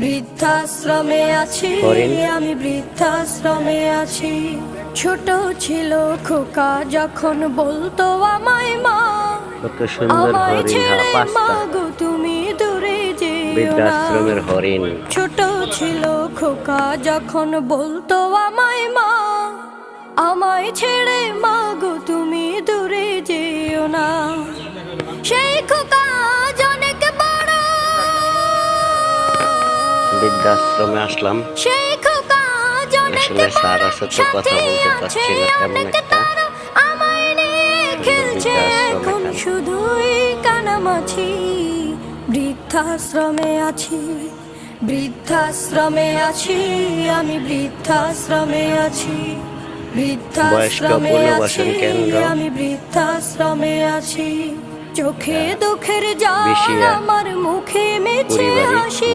বৃদ্ধাশ্রমে আছি আমি, বৃদ্ধাশ্রমে আছি। ছোট ছিল খোকা যখন বলতো আমায় মা, কত সুন্দর আমায় হরিণ, ছেড়ে পাঁচটা মা গো তুমি দূরে যেও না। বৃদ্ধাশ্রমের হরিণ। ছোট ছিল খোকা যখন বলতো আমায় মা, আমায় ছেড়ে মা গো তুমি দূরে যেও না। সেই খোকা আজ অনেক বড়, বৃদ্ধাশ্রমে আসলাম। সেই খোকা আজ অনেক আসলে স্যার বড়, আছে তো কথা বলতে পারছি না তেমন একটা। আমায় নিয়ে খেলছে এখন শুধুই কানামাছি। বৃদ্ধাশ্রমে আছি, বৃদ্ধাশ্রমে আছি আমি, বৃদ্ধাশ্রমে আছি। বৃদ্ধাশ্রমে আছি আমি, বৃদ্ধাশ্রমে আছি। চোখে দুঃখের জল, আমার মুখে মেছে হাসি।